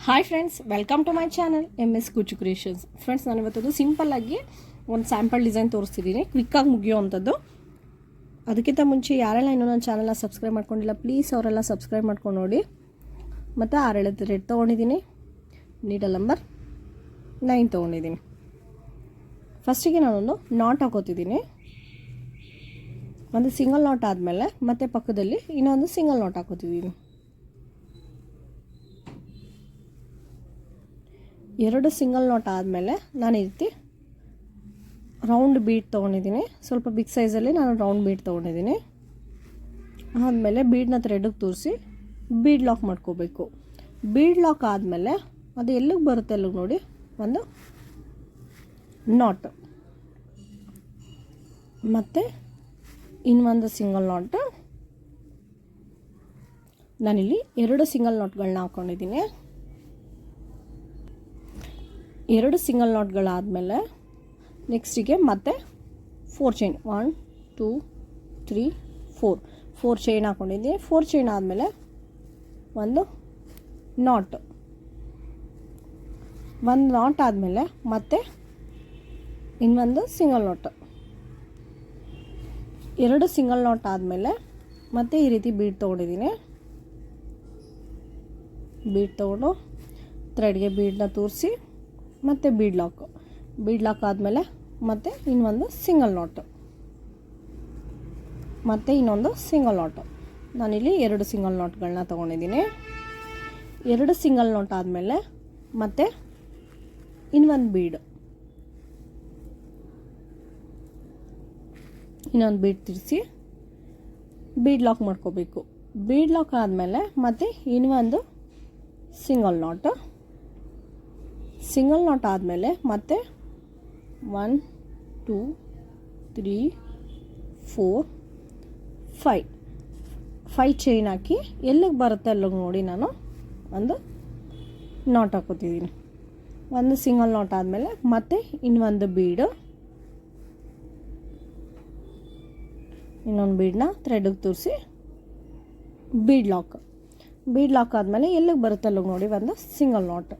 Hi friends, welcome to my channel MS Kuchu creations. Friends, ನಾನು ಇವತ್ತದು ಸಿಂಪಲ್ಲಾಗಿ ಒಂದು ಸ್ಯಾಂಪಲ್ ಡಿಸೈನ್ ತೋರಿಸ್ತಿದ್ದೀನಿ, ಕ್ವಿಕ್ಕಾಗಿ ಮುಗಿಯೋವಂಥದ್ದು. ಅದಕ್ಕಿಂತ ಮುಂಚೆ ಯಾರೆಲ್ಲ ಇನ್ನೂ ನನ್ನ ಚಾನಲ್ನ ಸಬ್ಸ್ಕ್ರೈಬ್ ಮಾಡ್ಕೊಂಡಿಲ್ಲ, ಪ್ಲೀಸ್ ಅವರೆಲ್ಲ ಸಬ್ಸ್ಕ್ರೈಬ್ ಮಾಡ್ಕೊಂಡು ನೋಡಿ. ಮತ್ತು 6 ಥ್ರೆಡ್ ತೊಗೊಂಡಿದ್ದೀನಿ, ನೀಡಲ್ ನಂಬರ್ 9 ತೊಗೊಂಡಿದ್ದೀನಿ. ಫಸ್ಟಿಗೆ ನಾನೊಂದು ನಾಟ್ ಹಾಕೋತಿದ್ದೀನಿ. ಒಂದು ಸಿಂಗಲ್ ನಾಟ್ ಆದಮೇಲೆ ಮತ್ತೆ ಪಕ್ಕದಲ್ಲಿ ಇನ್ನೊಂದು ಸಿಂಗಲ್ ನಾಟ್ ಹಾಕೋತಿದ್ದೀನಿ. 2 ಸಿಂಗಲ್ ನಾಟ್ ಆದಮೇಲೆ ನಾನು ಈ ರೀತಿ ರೌಂಡ್ ಬೀಡ್ ತೊಗೊಂಡಿದ್ದೀನಿ. ಸ್ವಲ್ಪ ಬಿಗ್ ಸೈಜಲ್ಲಿ ನಾನು ರೌಂಡ್ ಬೀಡ್ ತೊಗೊಂಡಿದ್ದೀನಿ. ಆದಮೇಲೆ ಬೀಡನ್ನ ಥ್ರೆಡ್ಗೆ ತೂರಿಸಿ ಬೀಡ್ ಲಾಕ್ ಮಾಡ್ಕೋಬೇಕು. ಬೀಡ್ ಲಾಕ್ ಆದಮೇಲೆ ಅದು ಎಲ್ಲಿಗೆ ಬರುತ್ತೆ ಅಲ್ಲಿಗೆ ನೋಡಿ ಒಂದು ನಾಟ್, ಮತ್ತು ಇನ್ನೊಂದು ಸಿಂಗಲ್ ನಾಟ್. ನಾನಿಲ್ಲಿ 2 ಸಿಂಗಲ್ ನಾಟ್ಗಳನ್ನ ಹಾಕ್ಕೊಂಡಿದ್ದೀನಿ. 2 ಸಿಂಗಲ್ ನಾಟ್ಗಳಾದಮೇಲೆ ನೆಕ್ಸ್ಟಿಗೆ ಮತ್ತೆ 4 ಚೈನ್, 1 2 3 4 ಚೈನ್ ಹಾಕ್ಕೊಂಡಿದ್ದೀನಿ. 4 ಚೈನ್ ಆದಮೇಲೆ ಒಂದು ನಾಟ್, ಒಂದು ನಾಟ್ ಆದಮೇಲೆ ಮತ್ತೆ ಇನ್ನೊಂದು ಸಿಂಗಲ್ ನಾಟ್. 2 ಸಿಂಗಲ್ ನಾಟ್ ಆದಮೇಲೆ ಮತ್ತೆ ಈ ರೀತಿ ಬೀಡ್ ತೊಗೊಂಡಿದ್ದೀನಿ. ಬೀಡ್ ತೊಗೊಂಡು ಥ್ರೆಡ್ಗೆ ಬೀಡನ್ನ ತೂರಿಸಿ ಮತ್ತು ಬೀಡ್ ಲಾಕ್ ಆದಮೇಲೆ ಮತ್ತೆ ಇನ್ನೊಂದು ಸಿಂಗಲ್ ನಾಟ್, ಮತ್ತು ಇನ್ನೊಂದು ಸಿಂಗಲ್ ನಾಟ್. ನಾನಿಲ್ಲಿ 2 ಸಿಂಗಲ್ ನಾಟ್ಗಳನ್ನ ತೊಗೊಂಡಿದ್ದೀನಿ. 2 ಸಿಂಗಲ್ ನಾಟ್ ಆದಮೇಲೆ ಮತ್ತೆ ಇನ್ನೊಂದು ಬೀಡ್ ತಿರ್ಸಿ ಬೀಡ್ ಲಾಕ್ ಮಾಡ್ಕೋಬೇಕು. ಬೀಡ್ ಲಾಕ್ ಆದಮೇಲೆ ಮತ್ತೆ ಇನ್ನೊಂದು ಸಿಂಗಲ್ ನಾಟ್ ಆದಮೇಲೆ ಮತ್ತೆ 1 2 3 4 5 ಚೈನ್ ಹಾಕಿ ಎಲ್ಲಿಗೆ ಬರುತ್ತೆ ಅಲ್ಲಿಗೆ ನೋಡಿ ನಾನು ಒಂದು ನಾಟ್ ಹಾಕೋತಿದ್ದೀನಿ. ಒಂದು ಸಿಂಗಲ್ ನಾಟ್ ಆದಮೇಲೆ ಮತ್ತೆ ಇನ್ನೊಂದು ಬೀಡು, ಇನ್ನೊಂದು ಬೀಡನ್ನ ಥ್ರೆಡ್ಗೆ ತೂರಿಸಿ ಬೀಡ್ ಲಾಕ್ ಆದಮೇಲೆ ಎಲ್ಲಿಗೆ ಬರುತ್ತೆ ಅಲ್ಲಿಗೆ ನೋಡಿ ಒಂದು ಸಿಂಗಲ್ ನಾಟ್,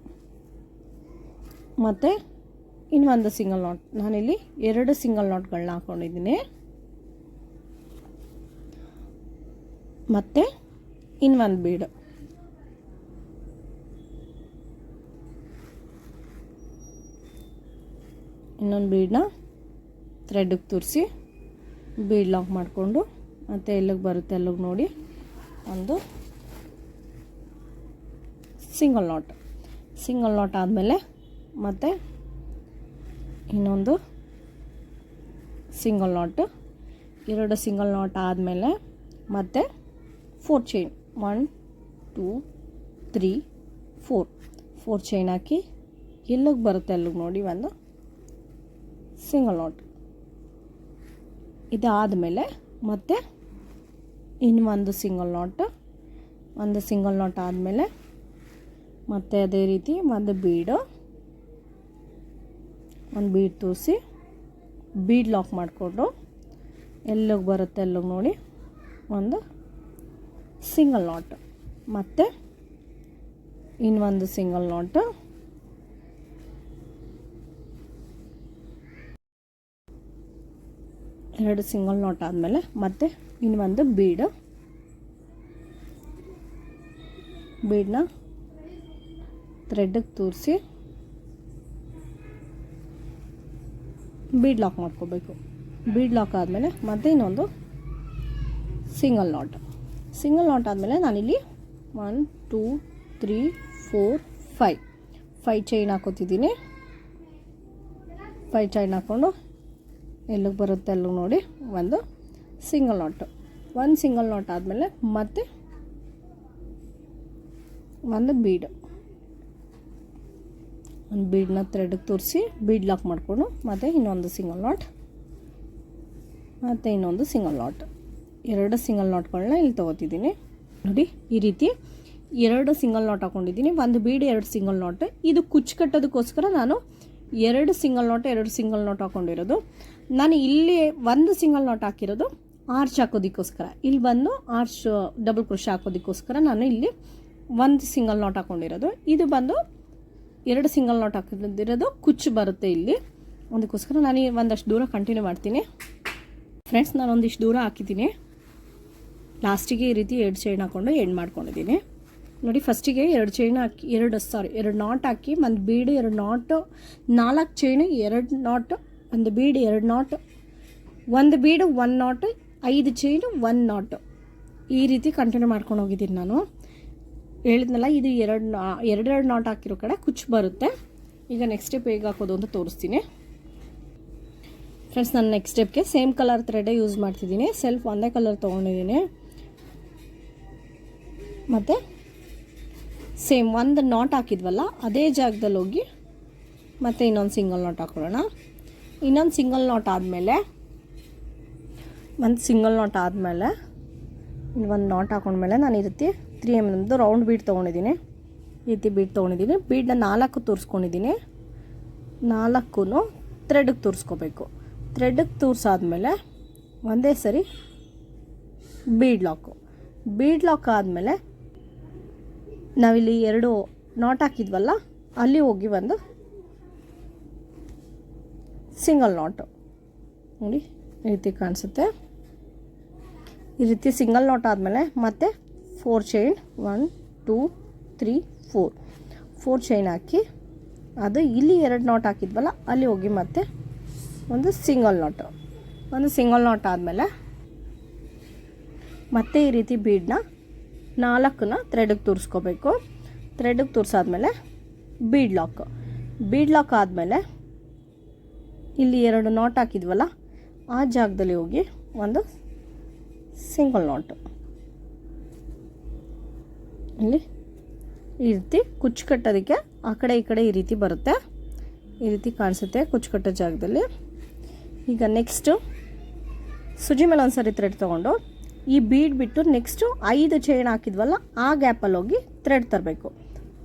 ಮತ್ತು ಇನ್ನೊಂದು ಸಿಂಗಲ್ ನಾಟ್. ನಾನಿಲ್ಲಿ 2 ಸಿಂಗಲ್ ನಾಟ್ಗಳನ್ನ ಹಾಕ್ಕೊಂಡಿದ್ದೀನಿ. ಮತ್ತು ಇನ್ನೊಂದು ಬೀಡು, ಇನ್ನೊಂದು ಬೀಡನ್ನ ಥ್ರೆಡ್ಗೆ ತೂರಿಸಿ ಬೀಡ್ ಲಾಕ್ ಮಾಡಿಕೊಂಡು ಮತ್ತು ಎಲ್ಲಿಗೆ ಬರುತ್ತೆ ಅಲ್ಲಿಗೆ ನೋಡಿ ಒಂದು ಸಿಂಗಲ್ ನಾಟ್ ಆದಮೇಲೆ ಮತ್ತು ಇನ್ನೊಂದು ಸಿಂಗಲ್ ನಾಟ್. 2 ಸಿಂಗಲ್ ನಾಟ್ ಆದಮೇಲೆ ಮತ್ತೆ 4 ಚೈನ್, 1 2 3 4 ಚೈನ್ ಹಾಕಿ ಎಲ್ಲಿಗೆ ಬರುತ್ತೆ ಅಲ್ಲಿಗೆ ನೋಡಿ ಒಂದು ಸಿಂಗಲ್ ನಾಟ್. ಇದಾದಮೇಲೆ ಮತ್ತೆ ಇನ್ನೊಂದು ಸಿಂಗಲ್ ನಾಟ್ ಆದಮೇಲೆ ಮತ್ತೆ ಅದೇ ರೀತಿ ಒಂದು ಬೀಡ್ ತೂರಿಸಿ ಬೀಡ್ ಲಾಕ್ ಮಾಡಿಕೊಂಡು ಎಲ್ಲಿಗೆ ಬರುತ್ತೆ ಅಲ್ಲಿಗೆ ನೋಡಿ ಒಂದು ಸಿಂಗಲ್ ನಾಟ್, ಮತ್ತು ಇನ್ನೊಂದು ಸಿಂಗಲ್ ನಾಟ್. ಎರಡು ಸಿಂಗಲ್ ನಾಟ್ ಆದಮೇಲೆ ಮತ್ತೆ ಇನ್ನೊಂದು ಬೀಡನ್ನ ಥ್ರೆಡ್ಗೆ ತೂರಿಸಿ ಬೀಡ್ ಲಾಕ್ ಮಾಡ್ಕೋಬೇಕು. ಬೀಡ್ ಲಾಕ್ ಆದಮೇಲೆ ಮತ್ತೆ ಇನ್ನೊಂದು ಸಿಂಗಲ್ ನಾಟ್ ಆದಮೇಲೆ ನಾನಿಲ್ಲಿ 1 2 3 4 5 ಚೈನ್ ಹಾಕೋತಿದ್ದೀನಿ. 5 ಚೈನ್ ಹಾಕ್ಕೊಂಡು ಎಲ್ಲಿಗೆ ಬರುತ್ತೆ ಅಲ್ಲಿಗೆ ನೋಡಿ ಒಂದು ಸಿಂಗಲ್ ನಾಟ್ ಆದಮೇಲೆ ಮತ್ತೆ ಒಂದು ಬೀಡನ್ನ ಥ್ರೆಡ್ಗೆ ತೂರಿಸಿ ಬೀಡ್ ಲಾಕ್ ಮಾಡಿಕೊಂಡು ಮತ್ತು ಇನ್ನೊಂದು ಸಿಂಗಲ್ ನಾಟ್, ಮತ್ತು ಇನ್ನೊಂದು ಸಿಂಗಲ್ ನಾಟ್. 2 ಸಿಂಗಲ್ ನಾಟ್ಗಳನ್ನ ಇಲ್ಲಿ ತೊಗೋತಿದ್ದೀನಿ ನೋಡಿ. ಈ ರೀತಿ 2 ಸಿಂಗಲ್ ನಾಟ್ ಹಾಕ್ಕೊಂಡಿದ್ದೀನಿ. ಒಂದು ಬೀಡ್ 2 ಸಿಂಗಲ್ ನಾಟ್. ಇದು ಕುಚ್ಚು ಕಟ್ಟೋದಕ್ಕೋಸ್ಕರ ನಾನು 2 ಸಿಂಗಲ್ ನಾಟ್ ಹಾಕ್ಕೊಂಡಿರೋದು. ನಾನು ಇಲ್ಲಿ 1 ಸಿಂಗಲ್ ನಾಟ್ ಹಾಕಿರೋದು ಆರ್ಚ್ ಹಾಕೋದಕ್ಕೋಸ್ಕರ. ಇಲ್ಲಿ ಬಂದು ಆರ್ಚ್ ಡಬಲ್ ಕ್ರೋಶೆ ಹಾಕೋದಕ್ಕೋಸ್ಕರ ನಾನು ಇಲ್ಲಿ ಒಂದು ಸಿಂಗಲ್ ನಾಟ್ ಹಾಕ್ಕೊಂಡಿರೋದು. ಇದು ಬಂದು 2 ಸಿಂಗಲ್ ನಾಟ್ ಹಾಕಿರೋದು ಕುಚ್ಚು ಬರುತ್ತೆ ಇಲ್ಲಿ. ಅದಕ್ಕೋಸ್ಕರ ನಾನು ಒಂದಷ್ಟು ದೂರ ಕಂಟಿನ್ಯೂ ಮಾಡ್ತೀನಿ ಫ್ರೆಂಡ್ಸ್. ನಾನು ಒಂದಿಷ್ಟು ದೂರ ಹಾಕಿದ್ದೀನಿ. ಲಾಸ್ಟಿಗೆ ಈ ರೀತಿ 2 ಚೈನ್ ಹಾಕ್ಕೊಂಡು ಎಂಡ್ ಮಾಡ್ಕೊಂಡಿದ್ದೀನಿ ನೋಡಿ. ಫಸ್ಟಿಗೆ 2 ಚೈನ್ ಹಾಕಿ 2 ನಾಟ್ ಹಾಕಿ, ಒಂದು ಬೀಡು 2 ನಾಟು, 4 ಚೈನು 2 ನಾಟು, ಒಂದು ಬೀಡು 2 ನಾಟು, ಒಂದು ಬೀಡು 1 ನಾಟು, 5 ಚೈನು 1 ನಾಟು, ಈ ರೀತಿ ಕಂಟಿನ್ಯೂ ಮಾಡ್ಕೊಂಡು ಹೋಗಿದ್ದೀನಿ ನಾನು. ಹೇಳಿದ್ನಲ್ಲ, ಇದು 2 ನಾಟ್ ಹಾಕಿರೋ ಕಡೆ ಕುಚ್ಚು ಬರುತ್ತೆ. ಈಗ ನೆಕ್ಸ್ಟ್ ಸ್ಟೆಪ್ ಹೇಗೆ ಹಾಕೋದು ಅಂತ ತೋರಿಸ್ತೀನಿ ಫ್ರೆಂಡ್ಸ್. ನಾನು ನೆಕ್ಸ್ಟ್ ಸ್ಟೆಪ್ಗೆ ಸೇಮ್ ಕಲರ್ ಥ್ರೆಡೇ ಯೂಸ್ ಮಾಡ್ತಿದ್ದೀನಿ. ಸೆಲ್ಫ್ ಒಂದೇ ಕಲರ್ ತೊಗೊಂಡಿದ್ದೀನಿ. ಮತ್ತು ಸೇಮ್ ಒಂದು ನಾಟ್ ಹಾಕಿದ್ವಲ್ಲ ಅದೇ ಜಾಗದಲ್ಲಿ ಹೋಗಿ ಮತ್ತು ಇನ್ನೊಂದು ಸಿಂಗಲ್ ನಾಟ್ ಹಾಕೊಳ್ಳೋಣ. ಇನ್ನೊಂದು ಸಿಂಗಲ್ ನಾಟ್ ಆದಮೇಲೆ ಒಂದು ನಾಟ್ ಹಾಕೊಂಡ್ಮೇಲೆ ನಾನು ಈ ರೀತಿ 3 mm ರೌಂಡ್ ಬೀಡ್ ತೊಗೊಂಡಿದ್ದೀನಿ. ಈ ರೀತಿ ಬೀಡ್ ತೊಗೊಂಡಿದ್ದೀನಿ. ಬೀಡನ್ನ 4 ತೋರಿಸ್ಕೊಂಡಿದ್ದೀನಿ. 4 ಥ್ರೆಡ್ಗೆ ತೋರಿಸ್ಕೋಬೇಕು. ಥ್ರೆಡ್ಗೆ ತೋರಿಸಾದ್ಮೇಲೆ ಒಂದೇ ಸರಿ ಬೀಡ್ ಲಾಕ್ ಆದಮೇಲೆ ನಾವಿಲ್ಲಿ 2 ನಾಟ್ ಹಾಕಿದ್ವಲ್ಲ ಅಲ್ಲಿ ಹೋಗಿ ಒಂದು ಸಿಂಗಲ್ ನಾಟು ನೋಡಿ ಈ ರೀತಿ ಕಾಣಿಸುತ್ತೆ. ಈ ರೀತಿ ಸಿಂಗಲ್ ನಾಟ್ ಆದಮೇಲೆ ಮತ್ತೆ 4 ಚೈನ್ 1 2 3 4 ಚೈನ್ ಹಾಕಿ, ಅದು ಇಲ್ಲಿ 2 ನಾಟ್ ಹಾಕಿದ್ವಲ್ಲ ಅಲ್ಲಿ ಹೋಗಿ ಮತ್ತೆ ಒಂದು ಸಿಂಗಲ್ ನಾಟ್ ಆದಮೇಲೆ ಮತ್ತೆ ಈ ರೀತಿ ಬೀಡನ್ನ 4 ಥ್ರೆಡ್ಗೆ ತೋರಿಸ್ಕೋಬೇಕು. ಥ್ರೆಡ್ಗೆ ತೋರಿಸಾದ್ಮೇಲೆ ಬೀಡ್ ಲಾಕ್ ಆದಮೇಲೆ ಇಲ್ಲಿ 2 ನಾಟ್ ಹಾಕಿದ್ವಲ್ಲ ಆ ಜಾಗದಲ್ಲಿ ಹೋಗಿ ಒಂದು ಸಿಂಗಲ್ ನಾಟು ಇಲ್ಲಿ ಈ ರೀತಿ ಕುಚ್ಚು ಕಟ್ಟೋದಕ್ಕೆ ಆ ಕಡೆ ಈ ಕಡೆ ಈ ರೀತಿ ಬರುತ್ತೆ. ಈ ರೀತಿ ಕಾಣಿಸುತ್ತೆ ಕುಚ್ಚು ಕಟ್ಟೋ ಜಾಗದಲ್ಲಿ. ಈಗ ನೆಕ್ಸ್ಟು ಸುಜಿ ಮೇಲೆ ಒಂದು ಸರಿ ಥ್ರೆಡ್ ತೊಗೊಂಡು ಈ ಬೀಡ್ ಬಿಟ್ಟು ನೆಕ್ಸ್ಟು 5 ಚೈನ್ ಹಾಕಿದ್ವಲ್ಲ ಆ ಗ್ಯಾಪಲ್ಲಿ ಹೋಗಿ ಥ್ರೆಡ್ ತರಬೇಕು.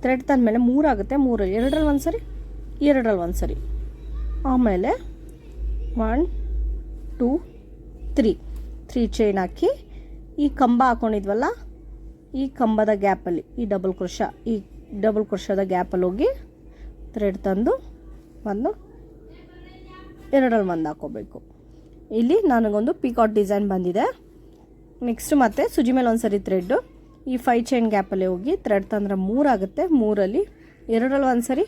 ಥ್ರೆಡ್ ತಂದಮೇಲೆ 3 ಆಗುತ್ತೆ. 3 2ರಲ್ಲಿ ಒಂದು ಸರಿ, 2ರಲ್ಲಿ ಒಂದು ಸರಿ, ಆಮೇಲೆ 1 2 3 ಚೈನ್ ಹಾಕಿ ಈ ಕಂಬ ಹಾಕ್ಕೊಂಡಿದ್ವಲ್ಲ ಈ ಕಂಬದ ಗ್ಯಾಪಲ್ಲಿ ಈ ಡಬಲ್ ಕ್ರೋಶದ ಗ್ಯಾಪಲ್ಲಿ ಹೋಗಿ ಥ್ರೆಡ್ ತಂದು ಒಂದು 2ರಲ್ಲಿ ಒಂದು ಹಾಕ್ಕೋಬೇಕು. ಇಲ್ಲಿ ನನಗೊಂದು ಪಿಕಾಟ್ ಡಿಸೈನ್ ಬಂದಿದೆ. ನೆಕ್ಸ್ಟ್ ಮತ್ತೆ ಸುಜಿ ಮೇಲೆ ಒಂದು ಸರಿ ಥ್ರೆಡ್ಡು ಈ 5 ಚೈನ್ ಗ್ಯಾಪಲ್ಲಿ ಹೋಗಿ ಥ್ರೆಡ್ ತಂದ್ರೆ 3 ಆಗುತ್ತೆ. 3ರಲ್ಲಿ 2ರಲ್ಲಿ ಒಂದು ಸರಿ,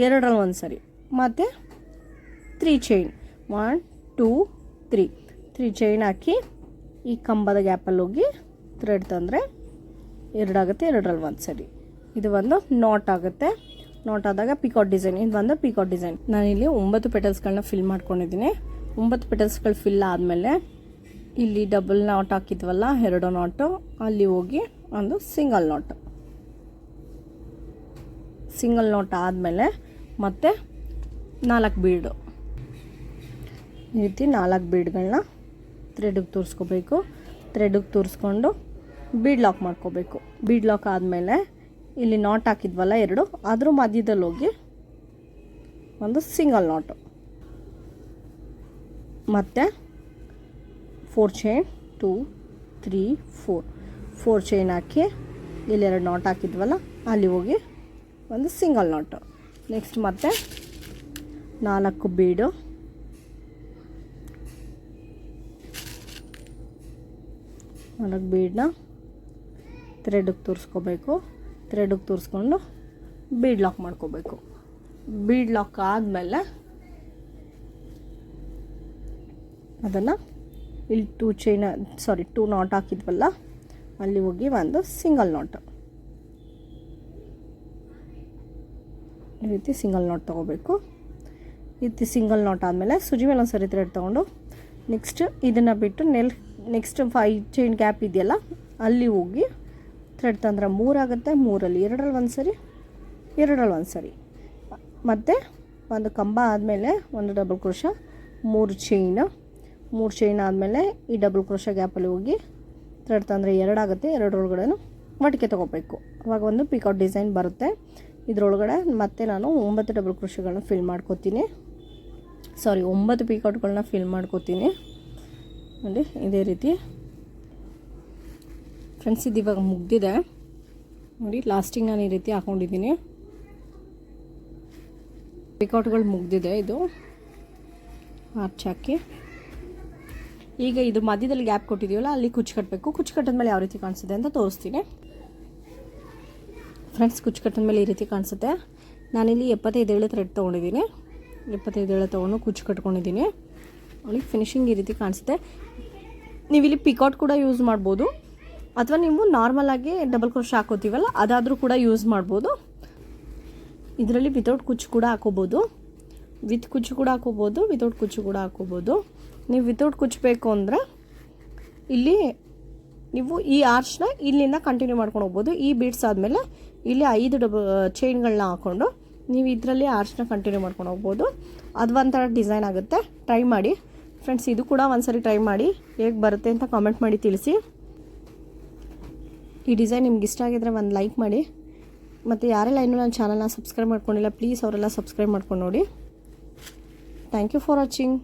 2ರಲ್ಲಿ ಒಂದು ಸರಿ, ಮತ್ತು 3 ಚೈನ್ 1 2 3 ಚೈನ್ ಹಾಕಿ ಈ ಕಂಬದ ಗ್ಯಾಪಲ್ಲಿ ಹೋಗಿ ಥ್ರೆಡ್ ತಂದರೆ 2 ಆಗುತ್ತೆ. 2ರಲ್ಲಿ ಒಂದು ಸರಿ, ಇದು ಒಂದು ನಾಟ್ ಆಗುತ್ತೆ. ನಾಟ್ ಆದಾಗ ಪಿಕಾಟ್ ಡಿಸೈನ್, ಇದು ಒಂದು ಪಿಕಾಟ್ ಡಿಸೈನ್. ನಾನಿಲ್ಲಿ 9 ಪೆಟಲ್ಸ್ಗಳನ್ನ ಫಿಲ್ ಮಾಡ್ಕೊಂಡಿದ್ದೀನಿ. 9 ಪೆಟಲ್ಸ್ಗಳು ಫಿಲ್ ಆದಮೇಲೆ ಇಲ್ಲಿ ಡಬಲ್ ನಾಟ್ ಹಾಕಿದ್ವಲ್ಲ 2 ನಾಟು ಅಲ್ಲಿ ಹೋಗಿ ಒಂದು ಸಿಂಗಲ್ ನಾಟ್ ಆದಮೇಲೆ ಮತ್ತೆ 4 ಬೀಡು ಈ ರೀತಿ 4 ಬೀಡ್ಗಳನ್ನ ಥ್ರೆಡ್ಗೆ ತೋರಿಸ್ಕೋಬೇಕು. ಥ್ರೆಡ್ಗೆ ತೋರಿಸ್ಕೊಂಡು ಬೀಡ್ ಲಾಕ್ ಮಾಡ್ಕೋಬೇಕು. ಬೀಡ್ ಲಾಕ್ ಆದಮೇಲೆ ಇಲ್ಲಿ ನಾಟ್ ಹಾಕಿದ್ವಲ್ಲ 2 ಅದ್ರ ಮಧ್ಯದಲ್ಲಿ ಹೋಗಿ ಒಂದು ಸಿಂಗಲ್ ನಾಟು, ಮತ್ತು 4 ಚೈನ್ 2 3 4 ಚೈನ್ ಹಾಕಿ ಇಲ್ಲಿ 2 ನಾಟ್ ಹಾಕಿದ್ವಲ್ಲ ಅಲ್ಲಿ ಹೋಗಿ ಒಂದು ಸಿಂಗಲ್ ನಾಟು. ನೆಕ್ಸ್ಟ್ ಮತ್ತೆ 4 ಬೀಡು, 4 ಬೀಡನ್ನ ಥ್ರೆಡ್ಗೆ ತೋರಿಸ್ಕೋಬೇಕು. ಥ್ರೆಡ್ಗೆ ತೋರಿಸ್ಕೊಂಡು ಬೀಡ್ ಲಾಕ್ ಮಾಡ್ಕೋಬೇಕು. ಬೀಡ್ ಲಾಕ್ ಆದಮೇಲೆ ಅದನ್ನು ಇಲ್ಲಿ 2 ನಾಟ್ ಹಾಕಿದ್ವಲ್ಲ ಅಲ್ಲಿ ಹೋಗಿ ಒಂದು ಸಿಂಗಲ್ ನಾಟು, ಈ ರೀತಿ ಸಿಂಗಲ್ ನಾಟ್ ತೊಗೋಬೇಕು. ಈ ರೀತಿ ಸಿಂಗಲ್ ನಾಟ್ ಆದಮೇಲೆ ಸುಜಿ ಮೇಲೆ ಒಂದು ಸರಿ ಥ್ರೆಡ್ ತೊಗೊಂಡು ನೆಕ್ಸ್ಟ್ ಇದನ್ನು ಬಿಟ್ಟು ನೆಕ್ಸ್ಟ್ 5 ಚೈನ್ ಗ್ಯಾಪ್ ಇದೆಯಲ್ಲ ಅಲ್ಲಿ ಹೋಗಿ ಥ್ರೆಡ್ ತಂದ್ರೆ 3 ಆಗುತ್ತೆ. 3ರಲ್ಲಿ 2ರಲ್ಲಿ ಒಂದು ಸರಿ, 2ರಲ್ಲಿ ಒಂದು ಸರಿ, ಮತ್ತು ಒಂದು ಕಂಬ ಆದಮೇಲೆ ಒಂದು ಡಬಲ್ ಕ್ರೋಶ, 3 ಚೈನ್ ಆದಮೇಲೆ ಈ ಡಬಲ್ ಕ್ರೋಶ ಗ್ಯಾಪಲ್ಲಿ ಹೋಗಿ ಥ್ರೆಡ್ ತಂದರೆ 2 ಆಗುತ್ತೆ. 2ರೊಳಗಡೆ ಮಡಿಕೆ ತೊಗೋಬೇಕು. ಅವಾಗ ಒಂದು ಪಿಕಾಟ್ ಡಿಸೈನ್ ಬರುತ್ತೆ. ಇದರೊಳಗಡೆ ಮತ್ತೆ ನಾನು 9 ಡಬಲ್ ಕ್ರೋಶಗಳನ್ನ ಫಿಲ್ ಮಾಡ್ಕೋತೀನಿ. 9 ಪಿಕಾಟ್ಗಳನ್ನ ಫಿಲ್ ಮಾಡ್ಕೋತೀನಿ ನೋಡಿ ಇದೇ ರೀತಿ ಫ್ರೆಂಡ್ಸ್. ಇದು ಇವಾಗ ಮುಗ್ದಿದೆ. ನೋಡಿ ಲಾಸ್ಟಿಂಗ್ ನಾನು ಈ ರೀತಿ ಹಾಕ್ಕೊಂಡಿದ್ದೀನಿ. ಪಿಕೌಟ್ಗಳು ಮುಗ್ದಿದೆ. ಇದು ಆರ್ಚ್ ಹಾಕಿ ಈಗ ಇದು ಮಧ್ಯದಲ್ಲಿ ಗ್ಯಾಪ್ ಕೊಟ್ಟಿದ್ದೀವಲ್ಲ ಅಲ್ಲಿ ಕುಚ್ಚು ಕಟ್ಟಬೇಕು. ಕುಚ್ಚು ಕಟ್ಟಿದ್ಮೇಲೆ ಯಾವ ರೀತಿ ಕಾಣಿಸುತ್ತೆ ಅಂತ ತೋರಿಸ್ತೀನಿ ಫ್ರೆಂಡ್ಸ್. ಕುಚ್ಚು ಕಟ್ಟಿದ್ಮೇಲೆ ಈ ರೀತಿ ಕಾಣಿಸುತ್ತೆ. ನಾನಿಲ್ಲಿ 75 ಎಳೆ ಥ್ರೆಡ್ ತೊಗೊಂಡಿದ್ದೀನಿ. 75 ಎಳೆ ತೊಗೊಂಡು ಕುಚ್ಚು ಕಟ್ಕೊಂಡಿದ್ದೀನಿ. ಅವಳಿಗೆ ಫಿನಿಶಿಂಗ್ ಈ ರೀತಿ ಕಾಣಿಸುತ್ತೆ. ನೀವು ಇಲ್ಲಿ ಪಿಕೌಟ್ ಕೂಡ ಯೂಸ್ ಮಾಡ್ಬೋದು, ಅಥವಾ ನೀವು ನಾರ್ಮಲಾಗಿ ಡಬಲ್ ಕ್ರೋಶ್ ಹಾಕೋತೀವಲ್ಲ ಅದಾದರೂ ಕೂಡ ಯೂಸ್ ಮಾಡ್ಬೋದು. ಇದರಲ್ಲಿ ವಿತೌಟ್ ಕುಚ್ಚು ಕೂಡ ಹಾಕೋಬೋದು, ವಿತ್ ಕುಚ್ಚು ಕೂಡ ಹಾಕೋಬೋದು, ವಿತೌಟ್ ಕುಚ್ಚು ಕೂಡ ಹಾಕೋಬೋದು. ನೀವು ವಿತೌಟ್ ಕುಚ್ಚು ಬೇಕು ಅಂದರೆ ಇಲ್ಲಿ ನೀವು ಈ ಆರ್ಚ್ನ ಇಲ್ಲಿಂದ ಕಂಟಿನ್ಯೂ ಮಾಡ್ಕೊಂಡು ಹೋಗ್ಬೋದು. ಈ ಬೀಡ್ಸ್ ಆದಮೇಲೆ ಇಲ್ಲಿ 5 ಚೈನ್ಗಳನ್ನ ಹಾಕ್ಕೊಂಡು ನೀವು ಇದರಲ್ಲಿ ಆರ್ಚ್ನ ಕಂಟಿನ್ಯೂ ಮಾಡ್ಕೊಂಡು ಹೋಗ್ಬೋದು. ಅದು ಒಂಥರ ಡಿಸೈನ್ ಆಗುತ್ತೆ. ಟ್ರೈ ಮಾಡಿ ಫ್ರೆಂಡ್ಸ್, ಇದು ಕೂಡ ಒಂದ್ಸರಿ ಟ್ರೈ ಮಾಡಿ ಹೇಗೆ ಬರುತ್ತೆ ಅಂತ ಕಾಮೆಂಟ್ ಮಾಡಿ ತಿಳಿಸಿ. ಈ ಡಿಸೈನ್ ನಿಮ್ಗೆ ಇಷ್ಟ ಆಗಿದ್ರೆ ಒಂದು ಲೈಕ್ ಮಾಡಿ, ಮತ್ತು ಯಾರೆಲ್ಲ ಇನ್ನೂ ನನ್ನ ಚಾನಲ್ನ ಸಬ್ಸ್ಕ್ರೈಬ್ ಮಾಡ್ಕೊಂಡಿಲ್ಲ ಪ್ಲೀಸ್ ಅವರೆಲ್ಲ ಸಬ್ಸ್ಕ್ರೈಬ್ ಮಾಡ್ಕೊಂಡು ನೋಡಿ. Thank you for watching.